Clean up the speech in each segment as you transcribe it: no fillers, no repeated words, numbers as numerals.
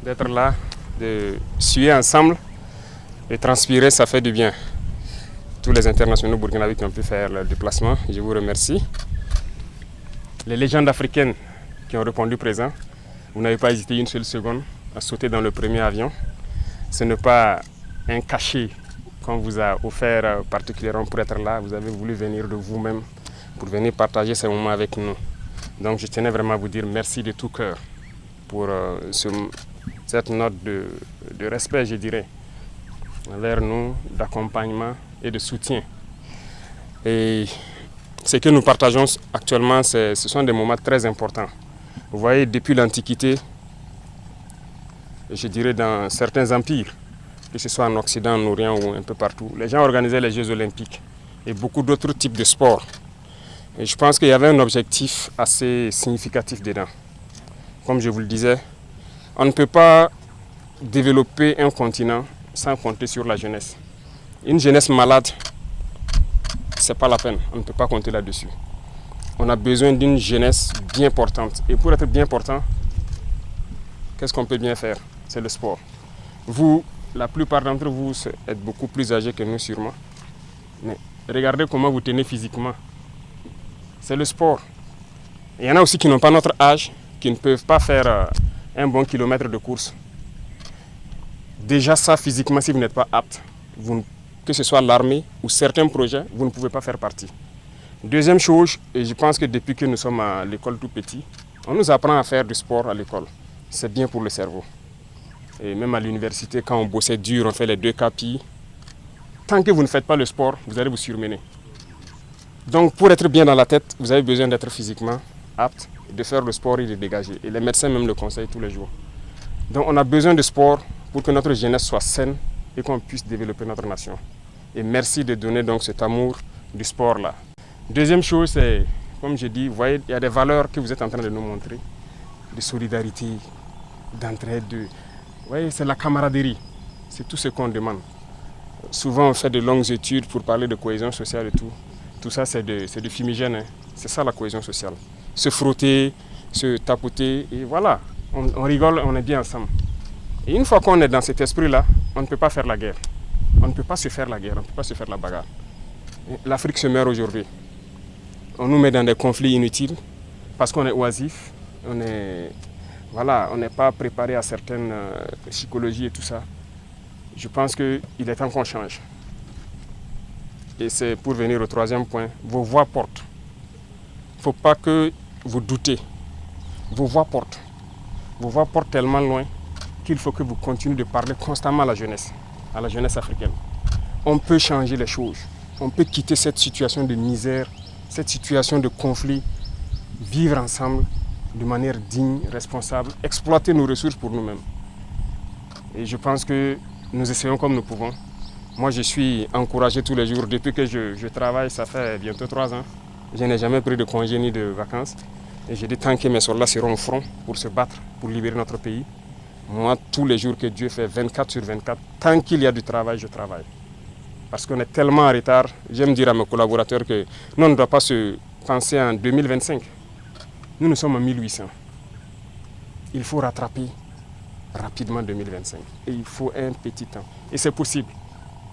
d'être là, de suer ensemble et transpirer, ça fait du bien. Tous les internationaux burkinabés qui ont pu faire le déplacement, je vous remercie. Les légendes africaines qui ont répondu présent, vous n'avez pas hésité une seule seconde à sauter dans le premier avion. Ce n'est pas un cachet qu'on vous a offert particulièrement pour être là. Vous avez voulu venir de vous-même pour venir partager ces moments avec nous. Donc je tenais vraiment à vous dire merci de tout cœur pour cette note de respect, je dirais, envers nous, d'accompagnement et de soutien. Et ce que nous partageons actuellement, ce sont des moments très importants. Vous voyez, depuis l'Antiquité, je dirais dans certains empires, que ce soit en Occident, en Orient ou un peu partout, les gens organisaient les Jeux olympiques et beaucoup d'autres types de sports. Et je pense qu'il y avait un objectif assez significatif dedans. Comme je vous le disais, on ne peut pas développer un continent sans compter sur la jeunesse. Une jeunesse malade, c'est pas la peine, on ne peut pas compter là-dessus. On a besoin d'une jeunesse bien portante. Et pour être bien portant, qu'est-ce qu'on peut bien faire? C'est le sport. Vous, la plupart d'entre vous êtes beaucoup plus âgés que nous sûrement. Mais regardez comment vous tenez physiquement. C'est le sport. Il y en a aussi qui n'ont pas notre âge, qui ne peuvent pas faire un bon kilomètre de course. Déjà ça, physiquement, si vous n'êtes pas apte, que ce soit l'armée ou certains projets, vous ne pouvez pas faire partie. Deuxième chose, et je pense que depuis que nous sommes à l'école tout petit, on nous apprend à faire du sport à l'école. C'est bien pour le cerveau. Et même à l'université, quand on bossait dur, on fait les 2 KPI. Tant que vous ne faites pas le sport, vous allez vous surmener. Donc pour être bien dans la tête, vous avez besoin d'être physiquement apte, de faire le sport et de dégager. Et les médecins même le conseillent tous les jours. Donc on a besoin de sport pour que notre jeunesse soit saine et qu'on puisse développer notre nation. Et merci de donner donc cet amour du sport là. Deuxième chose, c'est, comme je dis, vous voyez, il y a des valeurs que vous êtes en train de nous montrer, de solidarité, d'entraide, vous voyez, c'est la camaraderie, c'est tout ce qu'on demande. Souvent on fait de longues études pour parler de cohésion sociale et tout. Tout ça c'est du fumigène, hein. C'est ça la cohésion sociale. Se frotter, se tapoter, et voilà, on rigole, on est bien ensemble. Et une fois qu'on est dans cet esprit-là, on ne peut pas faire la guerre. On ne peut pas se faire la guerre, on ne peut pas se faire la bagarre. L'Afrique se meurt aujourd'hui. On nous met dans des conflits inutiles parce qu'on est oisif, on n'est pas préparé à certaines psychologies et tout ça. Je pense qu'il est temps qu'on change. Et c'est pour venir au troisième point, vos voix portent. Il ne faut pas que vous doutez. Vos voix portent. Vos voix portent tellement loin qu'il faut que vous continuez de parler constamment à la jeunesse africaine. On peut changer les choses. On peut quitter cette situation de misère, cette situation de conflit, vivre ensemble de manière digne, responsable, exploiter nos ressources pour nous-mêmes. Et je pense que nous essayons comme nous pouvons. Moi, je suis encouragé tous les jours. Depuis que je travaille, ça fait bientôt 3 ans. Je n'ai jamais pris de congé ni de vacances. Et j'ai dit, tant que mes soldats seront au front pour se battre, pour libérer notre pays, moi, tous les jours que Dieu fait, 24 sur 24, tant qu'il y a du travail, je travaille. Parce qu'on est tellement en retard. J'aime dire à mes collaborateurs que nous, on ne doit pas se penser en 2025. Nous sommes en 1800. Il faut rattraper rapidement 2025. Et il faut un petit temps. Et c'est possible.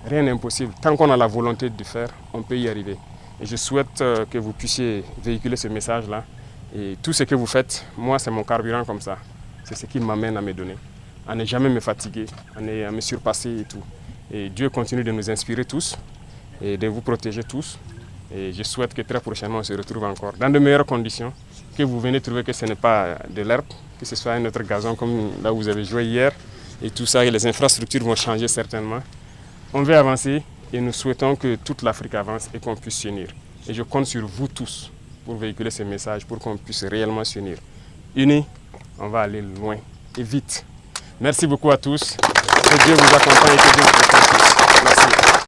Rien n'est impossible. Tant qu'on a la volonté de faire, on peut y arriver. Et je souhaite que vous puissiez véhiculer ce message-là. Et tout ce que vous faites, moi, c'est mon carburant comme ça. C'est ce qui m'amène à me donner. À ne jamais me fatiguer, à me surpasser et tout. Et Dieu continue de nous inspirer tous et de vous protéger tous. Et je souhaite que très prochainement, on se retrouve encore dans de meilleures conditions, que vous venez trouver que ce n'est pas de l'herbe, que ce soit un autre gazon comme là où vous avez joué hier. Et tout ça, et les infrastructures vont changer certainement. On veut avancer et nous souhaitons que toute l'Afrique avance et qu'on puisse s'unir. Et je compte sur vous tous pour véhiculer ce message, pour qu'on puisse réellement s'unir. Unis, on va aller loin et vite. Merci beaucoup à tous. Que Dieu vous accompagne et que Dieu vous protège. Merci.